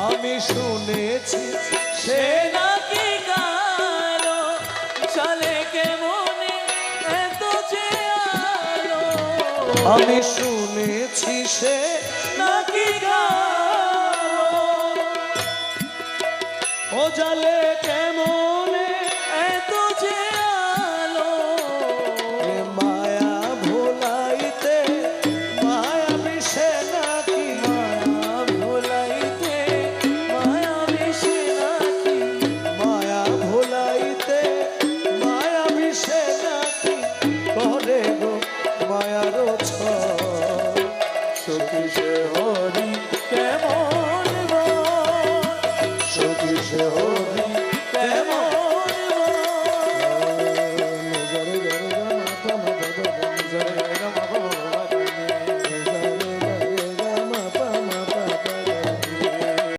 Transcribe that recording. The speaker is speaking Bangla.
আমি শুনেছি সে নাকি কালো চলে কেমনে এত যে আলো আমি শুনেছি সে নাকি কালো ও জলে কেমনে এত যে আলো এ মায়া ভোলাইতে মায়া বিষে নাকি মায়া ভোলাইতে মায়া বেশি নাকি মায়া ভোলাইতে মায়া বিষে নাকি করে গো মায়ার সখী সে হরি কেমন গো সখী সে হরি